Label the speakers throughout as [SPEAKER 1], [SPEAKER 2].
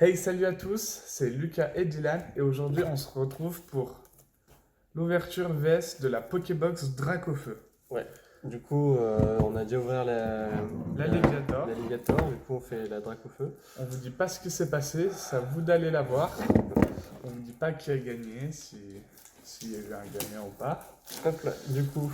[SPEAKER 1] Hey, salut à tous, c'est Lucas et Dylan et aujourd'hui on se retrouve pour l'ouverture VS de la Pokébox Dracofeu.
[SPEAKER 2] Ouais. Du coup, on a déjà ouvert
[SPEAKER 1] L'Alligator.
[SPEAKER 2] l'alligator. Du coup, on fait la drac au feu.
[SPEAKER 1] On vous dit pas ce qui s'est passé, c'est à vous d'aller la voir. On vous dit pas qui a gagné, s'il y a eu un gagnant ou pas.
[SPEAKER 2] Hop là. Du coup,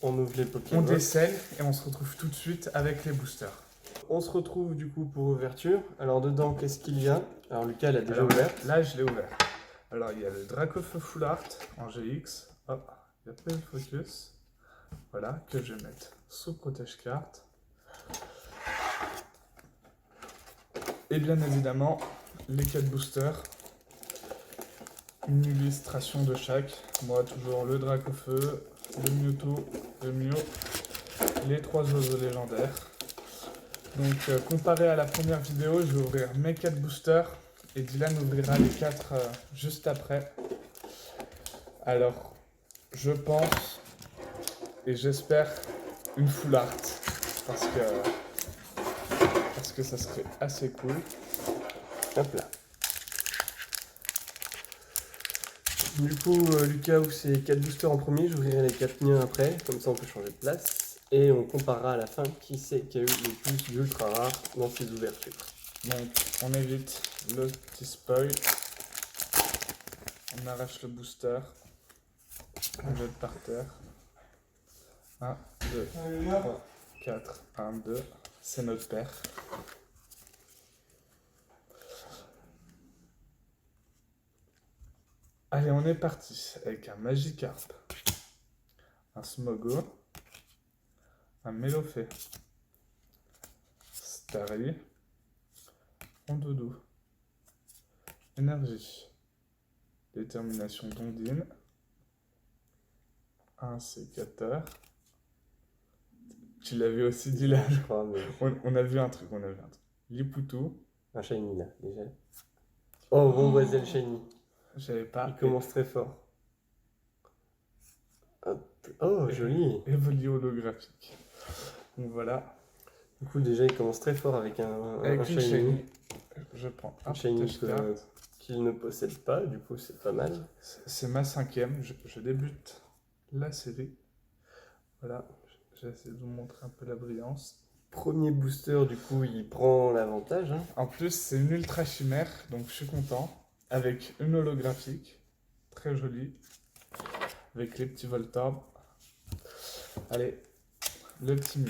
[SPEAKER 2] on ouvre les
[SPEAKER 1] On
[SPEAKER 2] Pokébox.
[SPEAKER 1] décèle et on se retrouve tout de suite avec les boosters.
[SPEAKER 2] On se retrouve du coup pour ouverture. Alors dedans, qu'est-ce qu'il y a? Alors Lucas l'a déjà
[SPEAKER 1] Alors,
[SPEAKER 2] ouvert.
[SPEAKER 1] là, je l'ai ouvert. Alors il y a le Dracofeu Full Art en GX. Hop, il n'y a pas de focus. Voilà, que je vais mettre sous protège-carte. Et bien évidemment, les 4 boosters. Une illustration de chaque. Moi, toujours le Dracofeu, le Mewtwo, le Mew, les 3 oiseaux légendaires. Donc, comparé à la première vidéo, je vais ouvrir mes 4 boosters et Dylan ouvrira les 4 juste après. Alors, je pense et j'espère une full art parce que ça serait assez cool.
[SPEAKER 2] Hop là. Du coup, Lucas ouvre ses 4 boosters en premier. J'ouvrirai les 4 miens après. Comme ça, on peut changer de place. Et on comparera à la fin qui c'est qui a eu le plus d'ultra rares dans ces ouvertures.
[SPEAKER 1] Donc, on évite le petit spoil. On arrache le booster. On jette par terre. 1, 2, 3, 4, 1, 2. C'est notre paire. Allez, on est parti avec un Magikarp, un Smogo, un Melofée, Starry, Rondoudou, Énergie, Détermination d'Ondine, un sécateur. Tu l'as vu aussi, Dylan?
[SPEAKER 2] Je crois, mais
[SPEAKER 1] On a vu un truc, Lipoutou,
[SPEAKER 2] un shiny là, déjà. Oh, Bomboiselle shiny.
[SPEAKER 1] j'avais pas.
[SPEAKER 2] Il commence très fort. Oh, joli.
[SPEAKER 1] Évoli holographique. Donc voilà.
[SPEAKER 2] Du coup, déjà, il commence très fort avec un
[SPEAKER 1] Avec une
[SPEAKER 2] shiny.
[SPEAKER 1] shiny, je prends un
[SPEAKER 2] Un shiny
[SPEAKER 1] protège-carte.
[SPEAKER 2] qu'il ne possède pas, du coup, c'est pas mal.
[SPEAKER 1] C'est ma 5e, je débute la série. Voilà, j'essaie de vous montrer un peu la brillance.
[SPEAKER 2] Premier booster, du coup, il prend l'avantage. Hein.
[SPEAKER 1] En plus, c'est une ultra chimère, donc je suis content. Avec une holographique, très jolie. Avec les petits Voltorb. Allez, le petit Mew.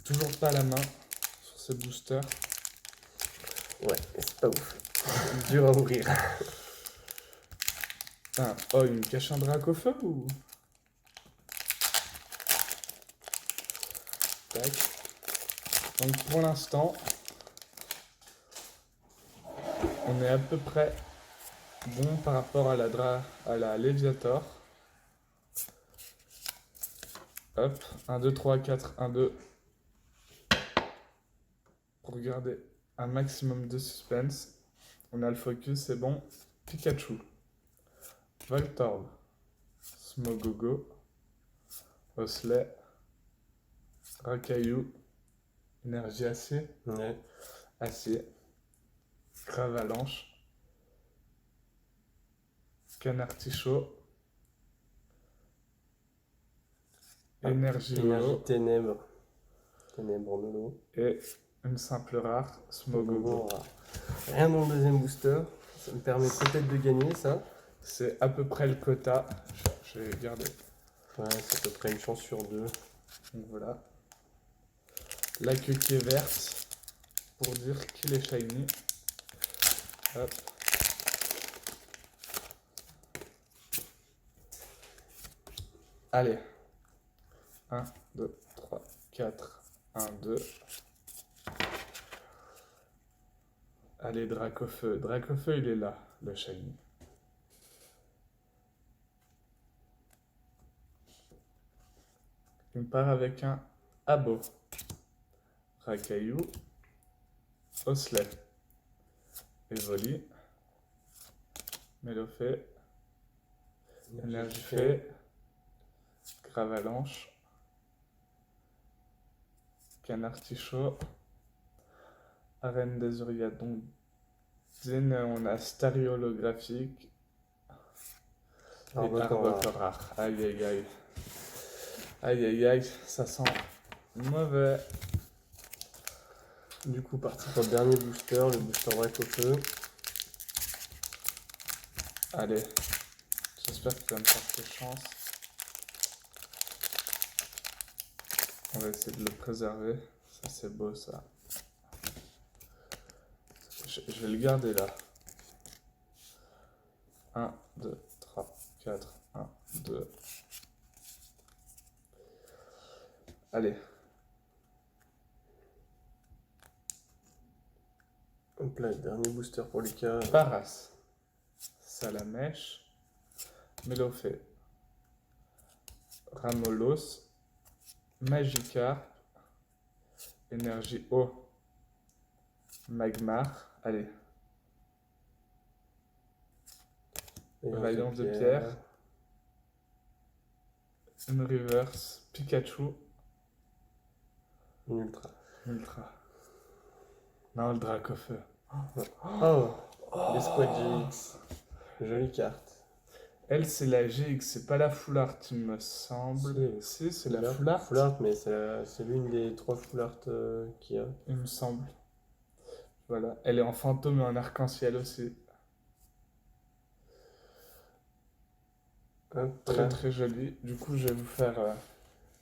[SPEAKER 1] Toujours pas la main sur ce booster.
[SPEAKER 2] Ouais, c'est pas ouf. Dur à ouvrir.
[SPEAKER 1] Ah, oh, il me cache un Dracofeu ou... Tac. Donc pour l'instant, on est à peu près bon par rapport à la Léviator. Hop, 1, 2, 3, 4, 1, 2. Pour garder un maximum de suspense. On a le focus, c'est bon. Pikachu, Voltorb, Smogogo, Osley, Rakayu, Énergie Acier,
[SPEAKER 2] Ouais.
[SPEAKER 1] Acier, Cravalanche, Canartichaud, Énergie Holo
[SPEAKER 2] ténèbres. Ténèbres en holo.
[SPEAKER 1] et une simple rare, Smogogo.
[SPEAKER 2] Rien dans le deuxième booster. Ça me permet peut-être de gagner, ça.
[SPEAKER 1] C'est à peu près le quota. Je vais garder.
[SPEAKER 2] Ouais, c'est à peu près une chance sur 2.
[SPEAKER 1] Donc voilà. La queue qui est verte pour dire qu'il est shiny. Hop. Allez. 1, 2, 3, 4. 1, 2. Allez, Dracofeu. Dracofeu, il est là, le shiny. Il part avec un Abo, Rakayu, Osley, Evoli, Melofée, Énergifée, Cravalanche, Canartichaud, Arène d'Azuria, donc on a Starry holographique et Arbok rare. Aïe aïe aïe. Aïe aïe aïe, ça sent mauvais.
[SPEAKER 2] Du coup, parti pour le dernier booster, le booster Dracofeu.
[SPEAKER 1] Allez, j'espère que tu vas me faire chance. On va essayer de le préserver. Ça, c'est beau, ça. Je vais le garder là. 1, 2, 3, 4. 1, 2. Allez.
[SPEAKER 2] Hop là, dernier booster pour Lucas.
[SPEAKER 1] Paras. Salamèche. Mélofée. Ramolos. Magikarp. Énergie eau. Magmar. Allez. Vaillance de pierre. Une reverse. Pikachu.
[SPEAKER 2] Une ultra.
[SPEAKER 1] Ultra. Non, le Dracofeu.
[SPEAKER 2] Oh, les Squad GX. Jolie carte.
[SPEAKER 1] Elle, c'est la GX, c'est pas la Full Art, il me semble. Si, c'est la Full Art.
[SPEAKER 2] Full Art, mais c'est l'une des 3 Full Art qu'il y a.
[SPEAKER 1] Il me semble. Voilà. Elle est en fantôme et en arc-en-ciel aussi. Très très jolie. Du coup, je vais vous faire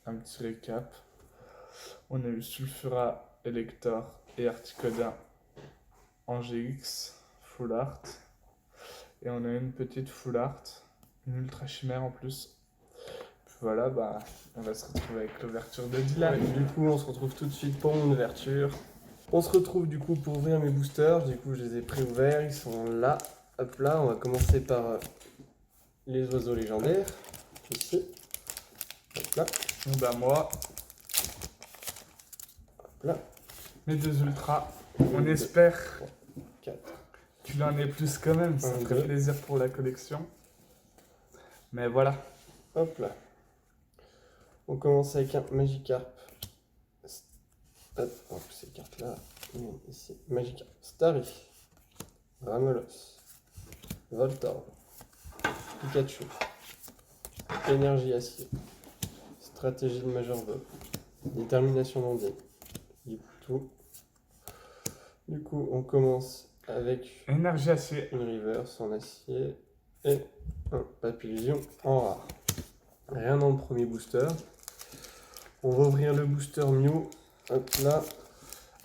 [SPEAKER 1] un petit récap. On a eu Sulfura, Elector et Articodin en GX, Full Art. Et on a une petite Full Art, une Ultra Chimère en plus. Puis voilà, bah, on va se retrouver avec l'ouverture de Dylan.
[SPEAKER 2] Ouais, du coup, on se retrouve tout de suite pour mon ouverture. On se retrouve du coup pour ouvrir mes boosters. Du coup, je les ai pré-ouverts, ils sont là. Hop là, on va commencer par les oiseaux légendaires. Ici. Hop là.
[SPEAKER 1] Donc bah moi,
[SPEAKER 2] Hop là.
[SPEAKER 1] mes 2 ultras, on espère
[SPEAKER 2] 4.
[SPEAKER 1] qu'il en ait plus quand même, ça ferait plaisir pour la collection. Mais voilà.
[SPEAKER 2] Hop là. On commence avec un Magikarp. Hop, en plus ces cartes là. Ici, Magikarp. Starry. Ramolos. Voltorb. Pikachu. Énergie acier. Stratégie de Majorbob. Détermination d'Ondine. Tout. Du coup, on commence avec
[SPEAKER 1] Énergie acier.
[SPEAKER 2] une reverse en acier et un papillon en rare. Rien dans le premier booster. On va ouvrir le booster Mew. Hop là.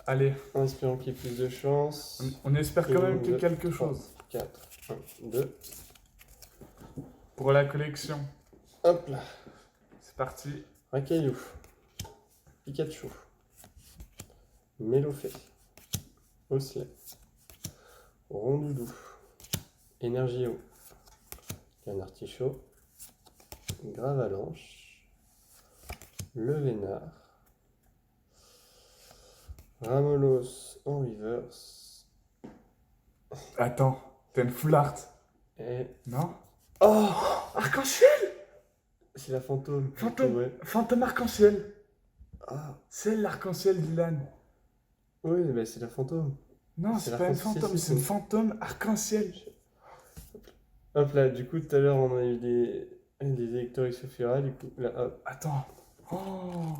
[SPEAKER 1] Allez,
[SPEAKER 2] En espérant qu'il y ait plus de chance.
[SPEAKER 1] on espère quand même qu'il y ait quelque chose
[SPEAKER 2] 4, 1, 2.
[SPEAKER 1] pour la collection.
[SPEAKER 2] Hop là.
[SPEAKER 1] C'est parti.
[SPEAKER 2] Rakaillou. Pikachu. Mélofée. Oslet. Rondoudou. Énergie eau. Un artichaut. Gravalanche. Le Vénard. Ramolos en reverse.
[SPEAKER 1] Attends, t'as une full art.
[SPEAKER 2] Et.
[SPEAKER 1] Non?
[SPEAKER 2] Oh!
[SPEAKER 1] Arc-en-ciel!
[SPEAKER 2] C'est la fantôme.
[SPEAKER 1] Fantôme.
[SPEAKER 2] Ouais.
[SPEAKER 1] Fantôme arc-en-ciel.
[SPEAKER 2] Ah!
[SPEAKER 1] C'est l'arc-en-ciel Dylan.
[SPEAKER 2] Oui, mais c'est la fantôme.
[SPEAKER 1] Non, c'est pas une fantôme, c'est une fantôme arc-en-ciel.
[SPEAKER 2] Hop là, du coup, tout à l'heure, on a eu des électeurs Isofira, du coup, là, hop.
[SPEAKER 1] Attends. Oh.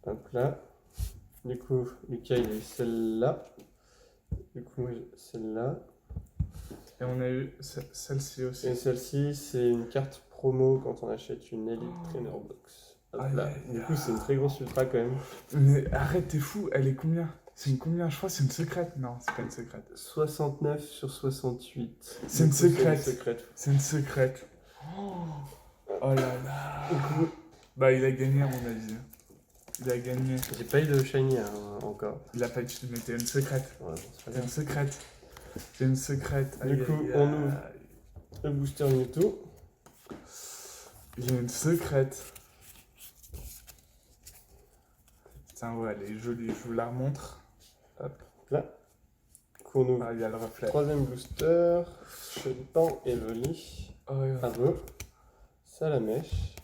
[SPEAKER 2] Hop là. Du coup, Lucas, il a eu celle-là. Du coup, moi, celle-là.
[SPEAKER 1] Et on a eu celle-ci aussi.
[SPEAKER 2] Et celle-ci, c'est une carte promo quand on achète une Elite Trainer Box. Hop
[SPEAKER 1] Aïe,
[SPEAKER 2] là.
[SPEAKER 1] aïe,
[SPEAKER 2] Du coup, c'est une très grosse ultra quand même.
[SPEAKER 1] Mais arrête, t'es fou, elle est combien? C'est une combien? Je crois que c'est une secrète. Non, c'est pas une secrète.
[SPEAKER 2] 69 sur 68.
[SPEAKER 1] C'est une secrète.
[SPEAKER 2] C'est une secrète.
[SPEAKER 1] C'est une secrète. Oh là là. Bah, il a gagné à mon avis. Il a gagné.
[SPEAKER 2] J'ai pas eu de shiny encore.
[SPEAKER 1] Il a pas dit, mais t'es une secrète.
[SPEAKER 2] Ouais, bon, c'est pas
[SPEAKER 1] C'est
[SPEAKER 2] grave.
[SPEAKER 1] une secrète. C'est une secrète.
[SPEAKER 2] Du coup, on ouvre le booster Mewtwo.
[SPEAKER 1] Il y a une secrète. Putain, ouais, elle est jolie. Je vous la remontre. Hop.
[SPEAKER 2] Là. Du coup, on ouvre
[SPEAKER 1] Ah, il y a le reflet.
[SPEAKER 2] troisième booster. Chetan Evoli.
[SPEAKER 1] Oh, ouais.
[SPEAKER 2] Avo. Salamèche.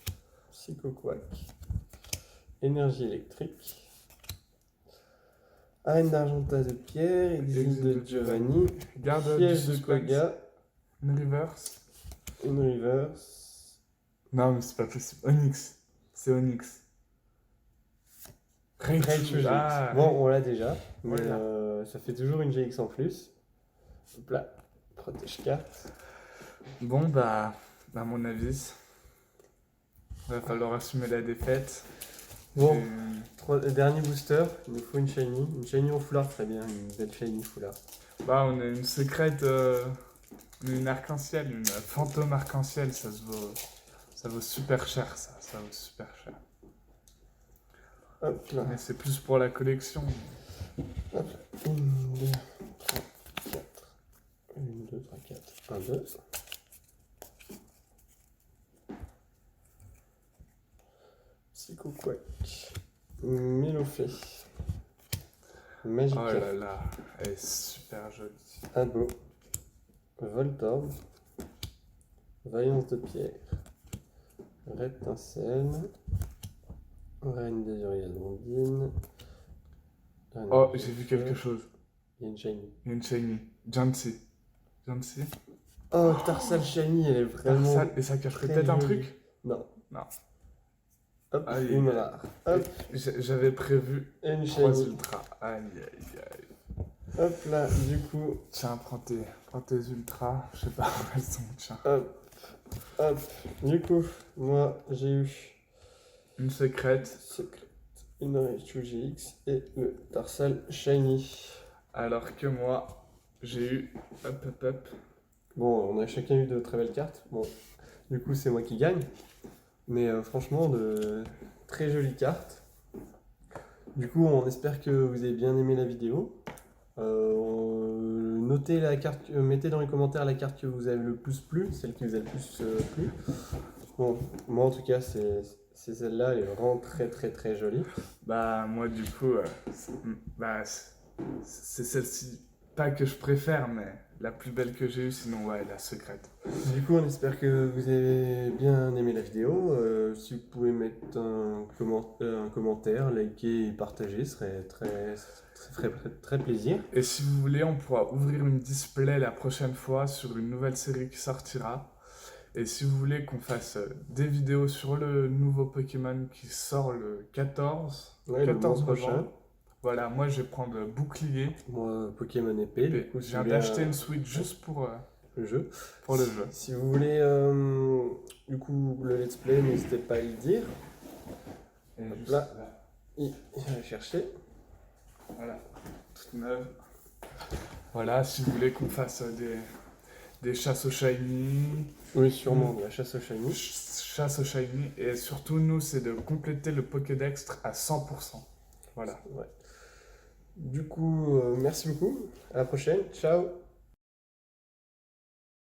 [SPEAKER 2] Psychoquack. Énergie électrique. Arène d'Argenta de Pierre, Exil de Giovanni,
[SPEAKER 1] Garde du
[SPEAKER 2] Piège de
[SPEAKER 1] suspense.
[SPEAKER 2] Koga,
[SPEAKER 1] Une reverse.
[SPEAKER 2] une reverse.
[SPEAKER 1] Non, mais c'est pas possible. Onyx. C'est Onyx.
[SPEAKER 2] Rachel GX.
[SPEAKER 1] Ah,
[SPEAKER 2] Bon, on l'a déjà, mais
[SPEAKER 1] Voilà.
[SPEAKER 2] ça fait toujours une GX en plus. Hop là, protège carte.
[SPEAKER 1] Bon, bah, à mon avis, va falloir assumer la défaite.
[SPEAKER 2] Bon,
[SPEAKER 1] Et-
[SPEAKER 2] dernier booster, il nous faut une shiny. Une shiny en foulard, très bien, une belle shiny foulard.
[SPEAKER 1] Bah, on a une secrète, une arc-en-ciel, une fantôme arc-en-ciel, ça vaut super cher, ça vaut super cher.
[SPEAKER 2] Hop là.
[SPEAKER 1] Mais c'est plus pour la collection.
[SPEAKER 2] Hop là. 1, 2, 3, 4. 1, 2, 3, 4. 1, 2. Psychoquack. Mélofée. Magica.
[SPEAKER 1] Oh là là, elle est super jolie.
[SPEAKER 2] Abo. Voltorb. Vaillance de pierre. Rétincelle. Reine d'Azuria Blondine.
[SPEAKER 1] Oh, j'ai vu quelque chose.
[SPEAKER 2] Il y a une shiny.
[SPEAKER 1] Il y a une shiny. Jancy. Jancy.
[SPEAKER 2] Oh, Tarsal shiny, elle est vraiment.
[SPEAKER 1] Et ça cacherait
[SPEAKER 2] très
[SPEAKER 1] peut-être un
[SPEAKER 2] jolie.
[SPEAKER 1] truc.
[SPEAKER 2] Non.
[SPEAKER 1] Non.
[SPEAKER 2] Hop,
[SPEAKER 1] Aïe,
[SPEAKER 2] une
[SPEAKER 1] aïe,
[SPEAKER 2] rare. Hop,
[SPEAKER 1] J'avais prévu
[SPEAKER 2] une
[SPEAKER 1] 3
[SPEAKER 2] shiny.
[SPEAKER 1] ultras. Aïe, aïe, aïe.
[SPEAKER 2] Hop là, du coup,
[SPEAKER 1] Tiens, prends tes ultras. Je sais pas où elles sont, tiens.
[SPEAKER 2] hop. Du coup, moi, j'ai eu
[SPEAKER 1] Une secrète.
[SPEAKER 2] Secret, une Raichu GX et le Tarsal shiny.
[SPEAKER 1] Alors que moi, j'ai eu. Hop.
[SPEAKER 2] Bon, on a chacun eu de très belles cartes. Bon, du coup, c'est moi qui gagne. Mais franchement, de très jolies cartes. Du coup, on espère que vous avez bien aimé la vidéo. Notez la carte, mettez dans les commentaires la carte que vous avez le plus plu, celle qui vous a le plus plu. Bon, moi en tout cas, c'est celle-là, elle est vraiment très jolie.
[SPEAKER 1] Bah, moi, du coup, c'est celle-ci. Pas que je préfère, mais la plus belle que j'ai eue, sinon, ouais, la secrète.
[SPEAKER 2] Du coup, on espère que vous avez bien aimé la vidéo. Si vous pouvez mettre un commentaire, liker et partager, ce serait très plaisir.
[SPEAKER 1] Et si vous voulez, on pourra ouvrir une display la prochaine fois sur une nouvelle série qui sortira. Et si vous voulez qu'on fasse des vidéos sur le nouveau Pokémon qui sort le 14,
[SPEAKER 2] Ouais, le mois
[SPEAKER 1] 14
[SPEAKER 2] prochain.
[SPEAKER 1] novembre. Voilà, moi je vais prendre bouclier.
[SPEAKER 2] Moi, Pokémon épée, du
[SPEAKER 1] Et
[SPEAKER 2] coup,
[SPEAKER 1] je viens d'acheter une Switch juste pour
[SPEAKER 2] le jeu.
[SPEAKER 1] le jeu.
[SPEAKER 2] Si vous voulez, du coup, le let's play, n'hésitez pas à le dire.
[SPEAKER 1] Et
[SPEAKER 2] Hop
[SPEAKER 1] juste
[SPEAKER 2] là. Il va chercher.
[SPEAKER 1] Voilà, toute neuve. Voilà, si vous voulez qu'on fasse des chasses au shiny,
[SPEAKER 2] Oui, sûrement, de la chasse au shiny.
[SPEAKER 1] chasse au shiny, et surtout nous c'est de compléter le Pokédex à 100%. Voilà.
[SPEAKER 2] Ouais. Du coup, merci beaucoup. À la prochaine. Ciao.